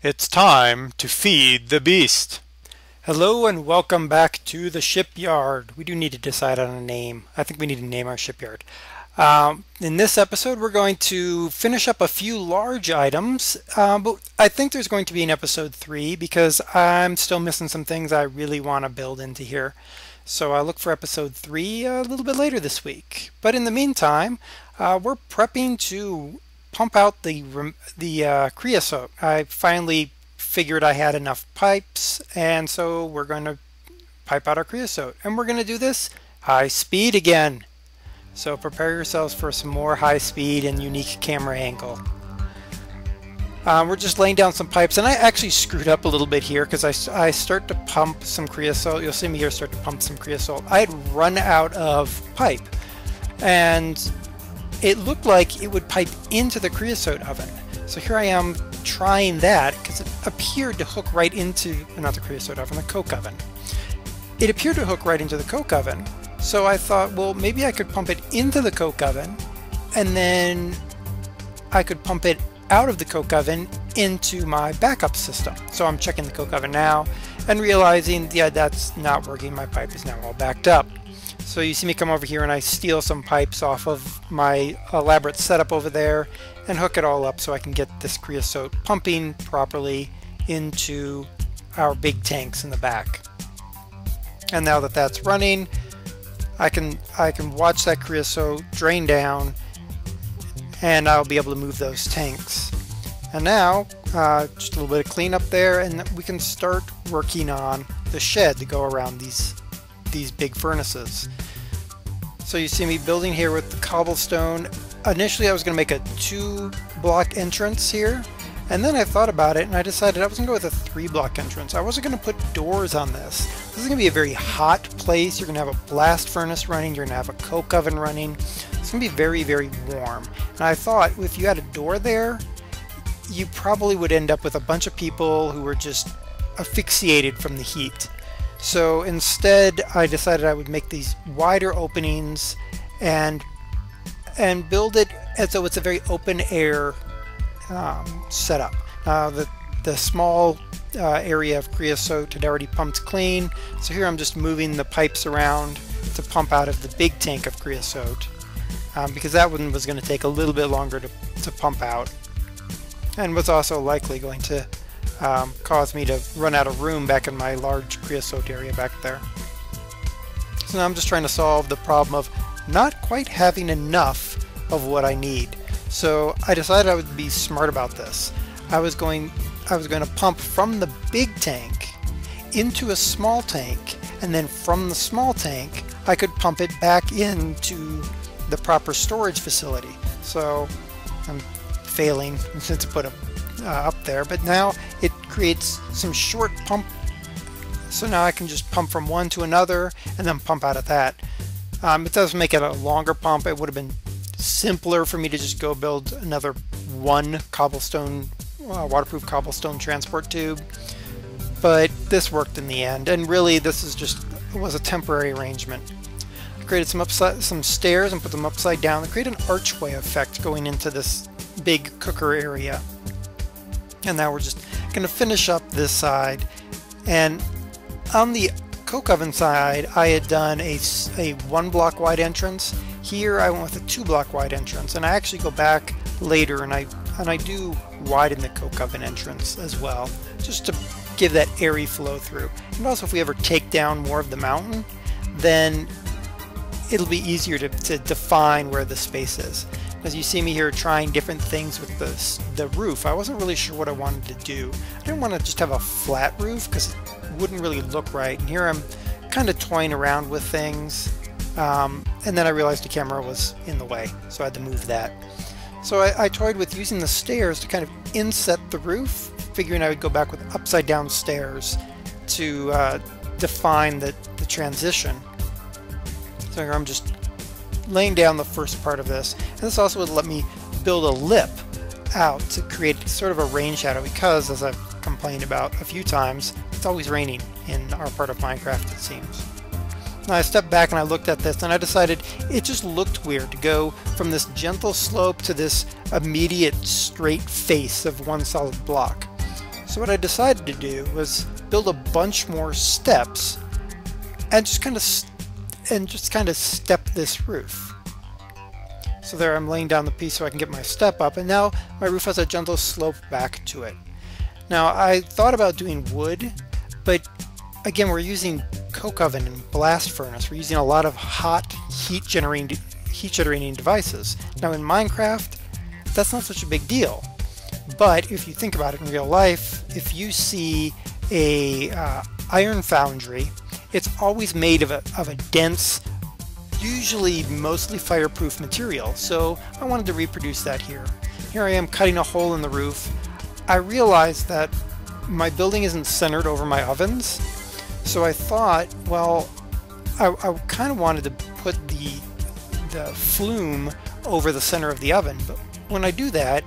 It's time to feed the beast. Hello and welcome back to the shipyard. We do need to decide on a name. I think we need to name our shipyard. In this episode, we're going to finish up a few large items, but I think there's going to be an episode 3 because I'm still missing some things I really want to build into here. So I'll look for episode 3 a little bit later this week. But in the meantime, we're prepping to pump out the creosote. I finally figured I had enough pipes, and so we're going to pipe out our creosote. And we're going to do this high speed again. So prepare yourselves for some more high speed and unique camera angle. We're just laying down some pipes, and I actually screwed up a little bit here because I start to pump some creosote. You'll see me here start to pump some creosote. I had run out of pipe, and it looked like it would pipe into the creosote oven. So here I am trying that because it appeared to hook right into, not the creosote oven, the coke oven. It appeared to hook right into the coke oven. So I thought, well, maybe I could pump it into the coke oven, and then I could pump it out of the coke oven into my backup system. So I'm checking the coke oven now and realizing, yeah, that's not working. My pipe is now all backed up. So you see me come over here and I steal some pipes off of my elaborate setup over there and hook it all up so I can get this creosote pumping properly into our big tanks in the back. And now that that's running, I can watch that creosote drain down, and I'll be able to move those tanks. And now just a little bit of cleanup there, and we can start working on the shed to go around these big furnaces. So you see me building here with the cobblestone. Initially I was going to make a 2-block entrance here, and then I thought about it and I decided I was going to go with a 3-block entrance. I wasn't going to put doors on this. This is going to be a very hot place. You're going to have a blast furnace running. You're going to have a coke oven running. It's going to be very, very warm. And I thought if you had a door there, you probably would end up with a bunch of people who were just asphyxiated from the heat. So instead I decided I would make these wider openings and build it as though it's a very open air setup. The small area of creosote had already pumped clean, so here I'm just moving the pipes around to pump out of the big tank of creosote, because that one was going to take a little bit longer to pump out, and was also likely going to cause me to run out of room back in my large creosote area back there. So now I'm just trying to solve the problem of not quite having enough of what I need. So I decided I would be smart about this. I was going to pump from the big tank into a small tank, and then from the small tank I could pump it back into the proper storage facility. So I'm failing to put up there, but now it creates some short pump, so now I can just pump from one to another and then pump out of that. It does make it a longer pump. It would have been simpler for me to just go build another one cobblestone waterproof cobblestone transport tube, but this worked in the end, and really this was a temporary arrangement. I created some stairs and put them upside down to create an archway effect going into this big cooker area. And now we're just going to finish up this side. And on the coke oven side, I had done a 1-block wide entrance. Here I went with a 2-block wide entrance, and I actually go back later and I do widen the coke oven entrance as well, just to give that airy flow through. And also, if we ever take down more of the mountain, then it'll be easier to define where the space is. As you see me here trying different things with the roof, I wasn't really sure what I wanted to do. I didn't want to just have a flat roof because it wouldn't really look right. And here I'm kind of toying around with things, and then I realized the camera was in the way, so I had to move that. So I toyed with using the stairs to kind of inset the roof, figuring I would go back with upside down stairs to define the transition. So here I'm just laying down the first part of this, and this also would let me build a lip out to create sort of a rain shadow, because as I've complained about a few times, it's always raining in our part of Minecraft, it seems. Now I stepped back and I looked at this and I decided it just looked weird to go from this gentle slope to this immediate straight face of one solid block. So what I decided to do was build a bunch more steps and just kind of step this roof. So there I'm laying down the piece so I can get my step up, and now my roof has a gentle slope back to it. Now I thought about doing wood, but again we're using coke oven and blast furnace. We're using a lot of hot heat generating devices. Now in Minecraft that's not such a big deal, but if you think about it in real life, if you see a iron foundry, it's always made of a dense, usually mostly fireproof material. So I wanted to reproduce that here. Here I am cutting a hole in the roof. I realized that my building isn't centered over my ovens, so I thought, well, I kind of wanted to put the flume over the center of the oven, but when I do that,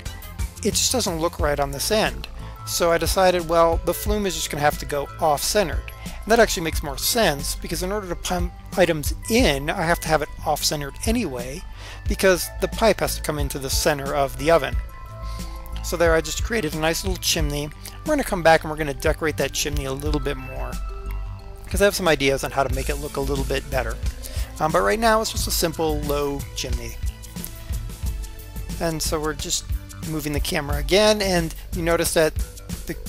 it just doesn't look right on this end. So I decided, well, the flume is just going to have to go off-centered. And that actually makes more sense, because in order to pump items in, I have to have it off-centered anyway, because the pipe has to come into the center of the oven. So there I just created a nice little chimney. We're going to come back and we're going to decorate that chimney a little bit more, because I have some ideas on how to make it look a little bit better. But right now it's just a simple low chimney. And so we're just moving the camera again, and you notice that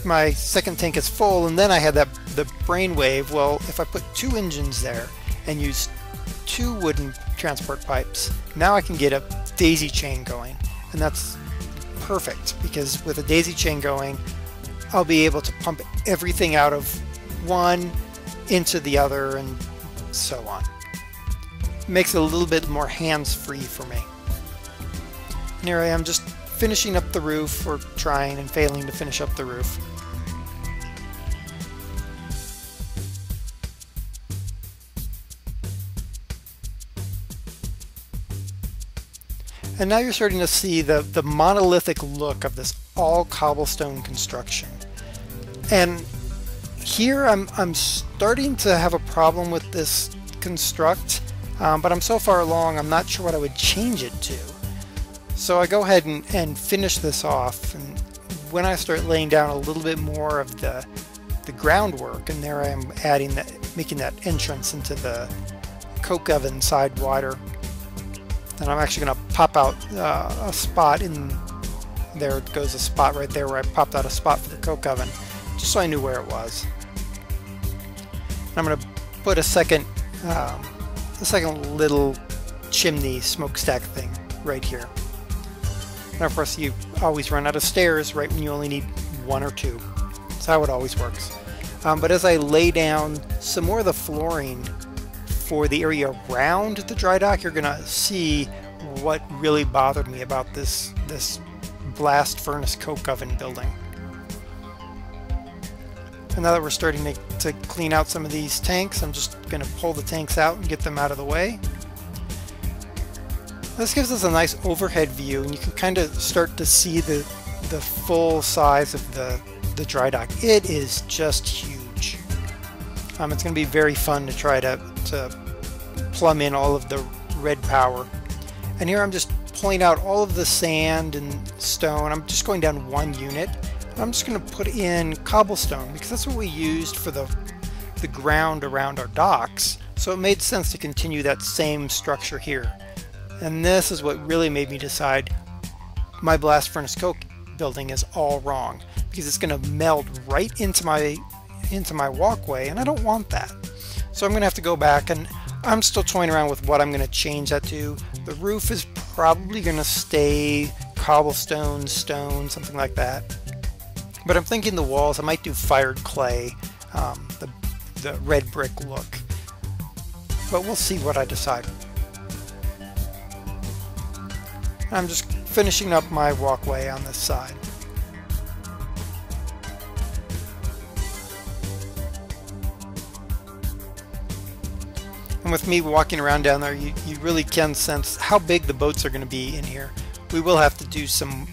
my second tank is full, and then I had the brainwave. Well, if I put 2 engines there and use 2 wooden transport pipes, now I can get a daisy chain going, and that's perfect, because with a daisy chain going I'll be able to pump everything out of one into the other and so on. It makes it a little bit more hands-free for me. And here I am just finishing up the roof, or trying and failing to finish up the roof. And now you're starting to see the monolithic look of this all cobblestone construction. And here I'm starting to have a problem with this construct, but I'm so far along I'm not sure what I would change it to. So I go ahead and finish this off, and when I start laying down a little bit more of the groundwork, and there I am adding that, making that entrance into the coke oven side water, and I'm actually going to pop out a spot in there. It goes a spot right there where I popped out a spot for the coke oven, just so I knew where it was. And I'm going to put a second little chimney smokestack thing right here. And of course you always run out of stairs right when you only need 1 or 2. That's how it always works. But as I lay down some more of the flooring for the area around the dry dock, you're gonna see what really bothered me about this blast furnace coke oven building. And now that we're starting to clean out some of these tanks, I'm just gonna pull the tanks out and get them out of the way. This gives us a nice overhead view, and you can kind of start to see the full size of the dry dock. It is just huge. It's going to be very fun to try to plumb in all of the red power. And here I'm just pulling out all of the sand and stone. I'm just going down 1 unit. I'm just going to put in cobblestone, because that's what we used for the ground around our docks. So it made sense to continue that same structure here. And this is what really made me decide my blast furnace coke building is all wrong, because it's going to meld right into my walkway, and I don't want that. So I'm going to have to go back, and I'm still toying around with what I'm going to change that to. The roof is probably going to stay cobblestone, stone, something like that. But I'm thinking the walls, I might do fired clay, the red brick look. But we'll see what I decide. I'm just finishing up my walkway on this side. And with me walking around down there, you really can sense how big the boats are going to be in here. We will have to do some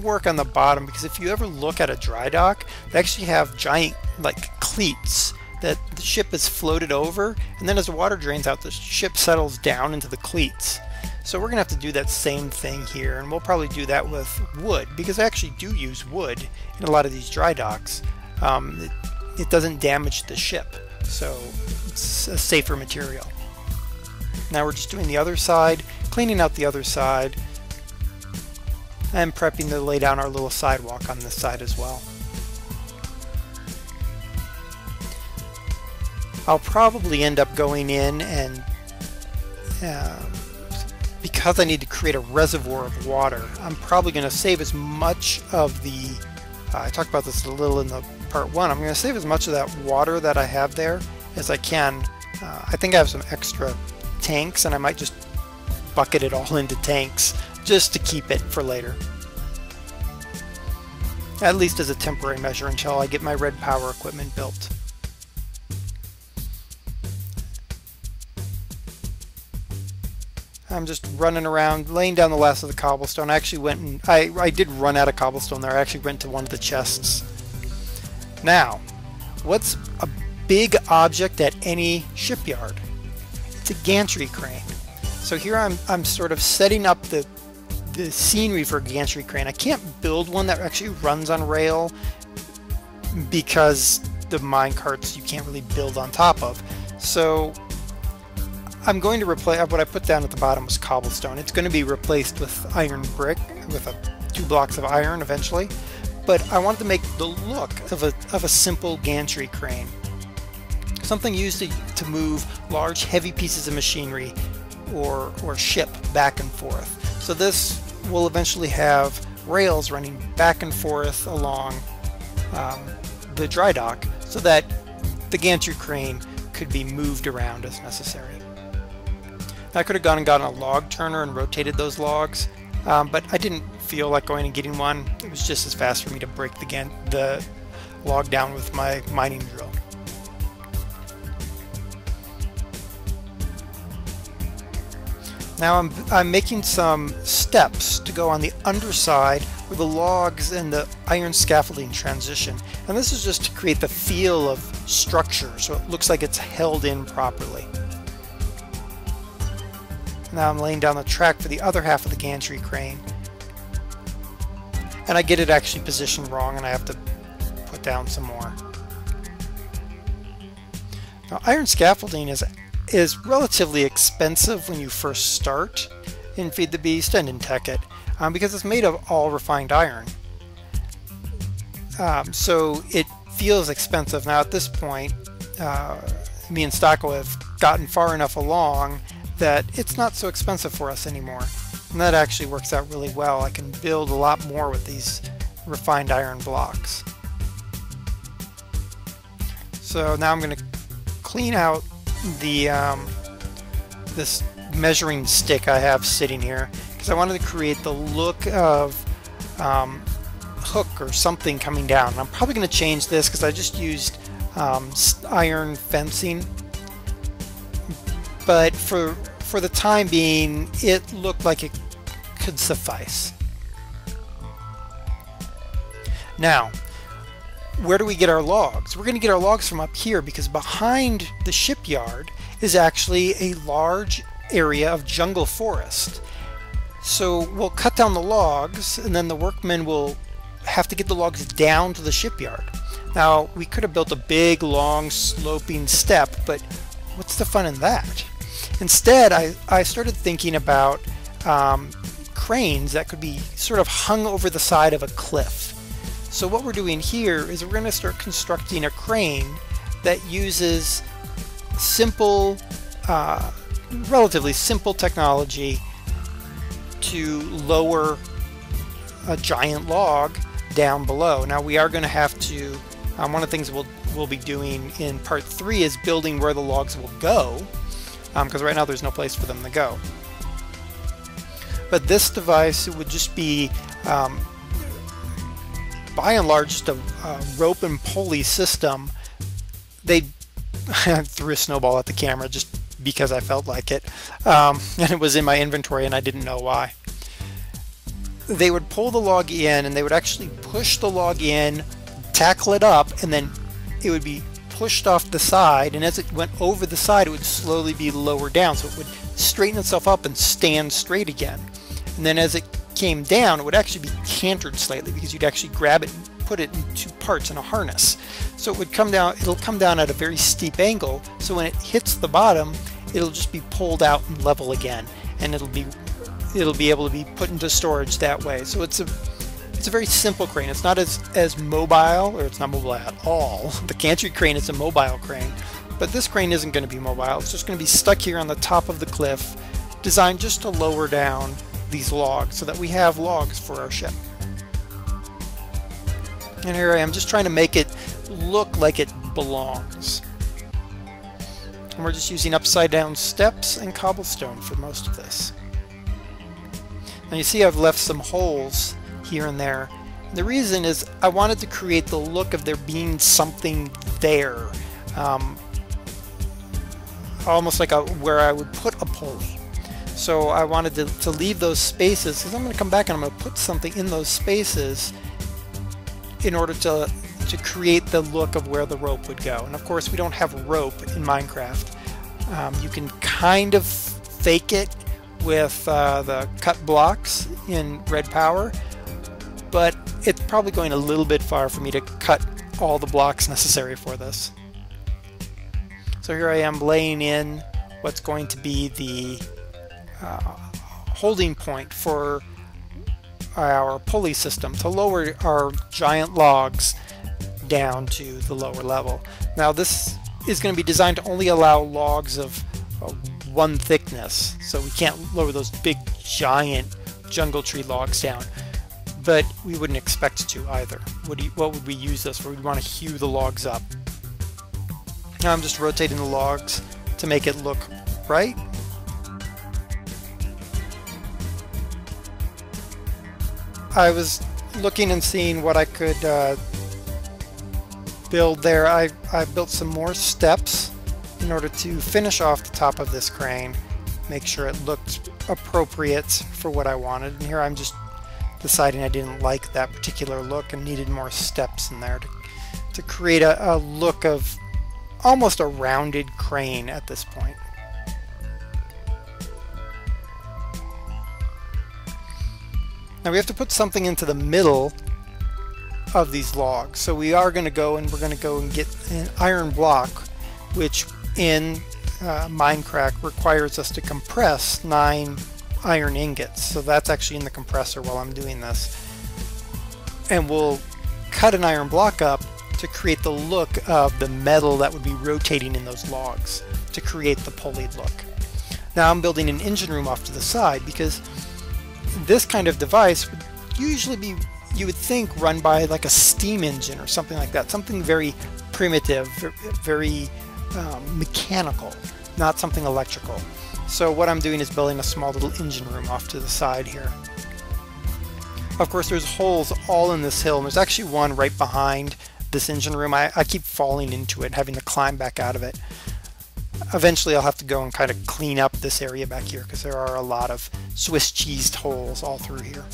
work on the bottom, because if you ever look at a dry dock, they actually have giant like cleats that the ship is floated over, and then as the water drains out, the ship settles down into the cleats. So we're gonna have to do that same thing here, and we'll probably do that with wood, because I actually do use wood in a lot of these dry docks. It doesn't damage the ship, so it's a safer material. Now we're just doing the other side, cleaning out the other side, and prepping to lay down our little sidewalk on this side as well. I'll probably end up going in and because I need to create a reservoir of water, I'm probably going to save as much of the I talked about this a little in the part 1. I'm going to save as much of that water that I have there as I can. I think I have some extra tanks, and I might just bucket it all into tanks just to keep it for later, at least as a temporary measure until I get my red power equipment built. I'm just running around, laying down the last of the cobblestone. I actually went and I did run out of cobblestone there. I actually went to one of the chests. Now, what's a big object at any shipyard? It's a gantry crane. So here I'm sort of setting up the scenery for a gantry crane. I can't build one that actually runs on rail because the mine carts you can't really build on top of. So I'm going to replace what I put down at the bottom was cobblestone. It's going to be replaced with iron brick, with 2 blocks of iron eventually. But I wanted to make the look of a simple gantry crane, something used to move large, heavy pieces of machinery or ship back and forth. So this will eventually have rails running back and forth along the dry dock, so that the gantry crane could be moved around as necessary. I could have gone and gotten a log turner and rotated those logs, but I didn't feel like going and getting one. It was just as fast for me to break the log down with my mining drill. Now I'm making some steps to go on the underside where the logs and the iron scaffolding transition. And this is just to create the feel of structure, so it looks like it's held in properly. Now I'm laying down the track for the other half of the gantry crane. And I get it actually positioned wrong, and I have to put down some more. Now, iron scaffolding is relatively expensive when you first start in Feed the Beast and in Tech It, because it's made of all refined iron. So it feels expensive. Now at this point, me and Stocko have gotten far enough along that it's not so expensive for us anymore. And that actually works out really well. I can build a lot more with these refined iron blocks. So now I'm going to clean out the this measuring stick I have sitting here, because I wanted to create the look of hook or something coming down. And I'm probably going to change this because I just used iron fencing, but for the time being it looked like it could suffice. Now, where do we get our logs? We're going to get our logs from up here, because behind the shipyard is actually a large area of jungle forest. So we'll cut down the logs, and then the workmen will have to get the logs down to the shipyard. Now, we could have built a big, long, sloping step, but what's the fun in that? Instead, I started thinking about cranes that could be sort of hung over the side of a cliff. So what we're doing here is we're going to start constructing a crane that uses simple, relatively simple technology to lower a giant log down below. Now we are going to have to, one of the things we'll be doing in part 3 is building where the logs will go, because right now there's no place for them to go. But this device, it would just be by and large just a rope and pulley system. They threw a snowball at the camera just because I felt like it, and it was in my inventory and I didn't know why. They would pull the log in, and they would actually push the log in, tackle it up, and then it would be pushed off the side, and as it went over the side, it would slowly be lowered down, so it would straighten itself up and stand straight again. And then as it came down, it would actually be cantered slightly, because you'd actually grab it and put it in two parts in a harness. So it would come down, it'll come down at a very steep angle, so when it hits the bottom, it'll just be pulled out and level again, and it'll be able to be put into storage that way. So it's a very simple crane. It's not as mobile, or it's not mobile at all. The gantry crane is a mobile crane, but this crane isn't going to be mobile. It's just going to be stuck here on the top of the cliff, designed just to lower down these logs so that we have logs for our ship. And here I am just trying to make it look like it belongs. And we're just using upside down steps and cobblestone for most of this. Now you see I've left some holes here and there. And the reason is I wanted to create the look of there being something there. Almost like where I would put a pulley. So I wanted to leave those spaces, because I'm going to come back and I'm going to put something in those spaces in order to create the look of where the rope would go. And of course we don't have rope in Minecraft. You can kind of fake it with the cut blocks in Red Power, but it's probably going a little bit far for me to cut all the blocks necessary for this. So here I am laying in what's going to be the holding point for our pulley system to lower our giant logs down to the lower level. Now this is going to be designed to only allow logs of one thickness, so we can't lower those big giant jungle tree logs down, but we wouldn't expect to either. What would we use this for? We'd want to hew the logs up. Now I'm just rotating the logs to make it look right. I was looking and seeing what I could build there. I built some more steps in order to finish off the top of this crane, make sure it looked appropriate for what I wanted. And here I'm just deciding I didn't like that particular look and needed more steps in there to create a look of almost a rounded crane at this point. Now we have to put something into the middle of these logs. So we are going to go and get an iron block, which in Minecraft requires us to compress 9 iron ingots. So that's actually in the compressor while I'm doing this. And we'll cut an iron block up to create the look of the metal that would be rotating in those logs to create the pulleyed look. Now I'm building an engine room off to the side, because this kind of device would usually be, you would think, run by like a steam engine or something like that, something very primitive, very mechanical, not something electrical. So what I'm doing is building a small little engine room off to the side here. Of course there's holes all in this hill, and there's actually one right behind this engine room. I keep falling into it, having to climb back out of it. Eventually I'll have to go and kind of clean up this area back here, because there are a lot of Swiss cheesed holes all through here.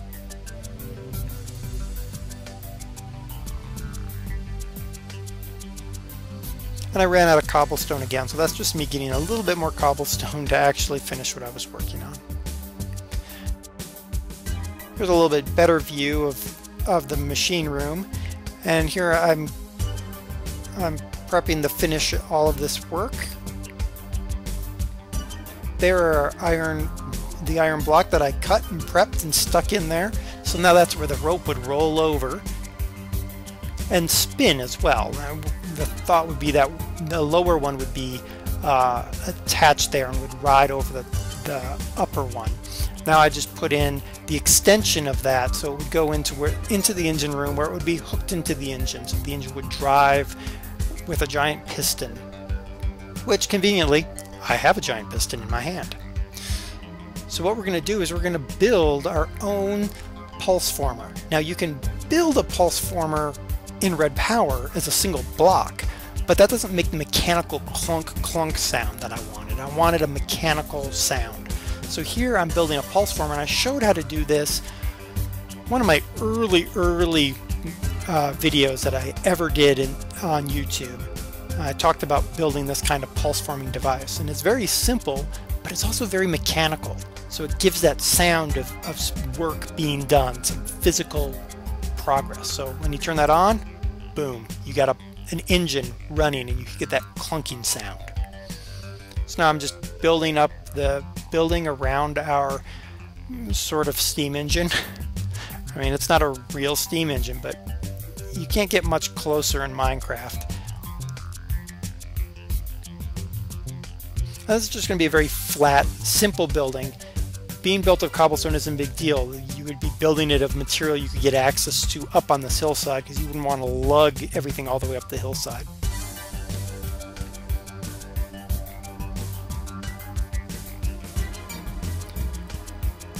And I ran out of cobblestone again, so that's just me getting a little bit more cobblestone to actually finish what I was working on. Here's a little bit better view of the machine room, and here I'm prepping to finish all of this work. There are the iron block that I cut and prepped and stuck in there. So now that's where the rope would roll over and spin as well. Now, the thought would be that the lower one would be attached there and would ride over the upper one. Now I just put in the extension of that, so it would go into the engine room, where it would be hooked into the engine. So the engine would drive with a giant piston, which conveniently I have a giant piston in my hand. So what we're going to do is we're going to build our own pulse former. Now you can build a pulse former in Red Power as a single block, but that doesn't make the mechanical clunk clunk sound that I wanted. I wanted a mechanical sound. So here I'm building a pulse former, and I showed how to do this. One of my early videos that I ever did on YouTube. I talked about building this kind of pulse forming device, and it's very simple, but it's also very mechanical. So it gives that sound of work being done, some physical progress. So when you turn that on, boom, you got an engine running and you get that clunking sound. So now I'm just building up the building around our sort of steam engine. I mean, it's not a real steam engine, but you can't get much closer in Minecraft. This is just going to be a very flat, simple building. Being built of cobblestone isn't a big deal. You would be building it of material you could get access to up on this hillside, because you wouldn't want to lug everything all the way up the hillside.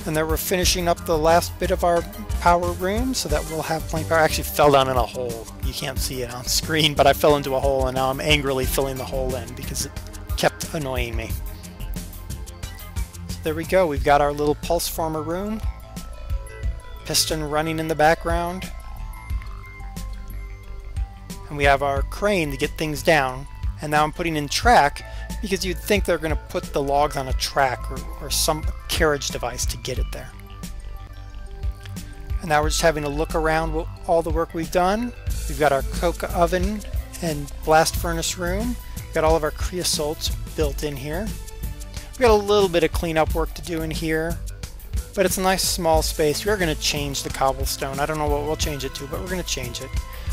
And then we're finishing up the last bit of our power room so that we'll have plenty of power. I actually fell down in a hole. You can't see it on screen, but I fell into a hole and now I'm angrily filling the hole in because it kept annoying me. So there we go. We've got our little pulse former room. Piston running in the background. And we have our crane to get things down. And now I'm putting in track because you'd think they're going to put the logs on a track or some carriage device to get it there. And now we're just having a look around all the work we've done. We've got our coke oven and blast furnace room. We've got all of our creosotes built in here. We've got a little bit of cleanup work to do in here, but it's a nice small space. We're going to change the cobblestone. I don't know what we'll change it to, but we're going to change it.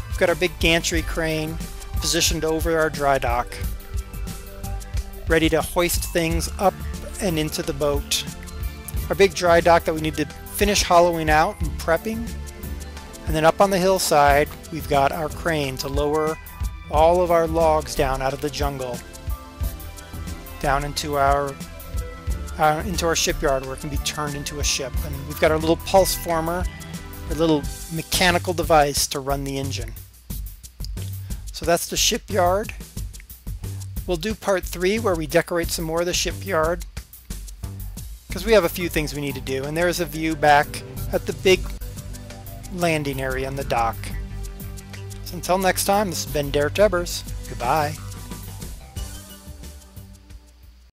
We've got our big gantry crane positioned over our dry dock, ready to hoist things up and into the boat. Our big dry dock that we need to finish hollowing out and prepping. And then up on the hillside, we've got our crane to lower all of our logs down out of the jungle, down into our shipyard where it can be turned into a ship. And we've got our little pulse former, our little mechanical device to run the engine. So that's the shipyard. We'll do part 3 where we decorate some more of the shipyard, because we have a few things we need to do. And there's a view back at the big landing area on the dock. So until next time, this has been Derek Debbers. Goodbye.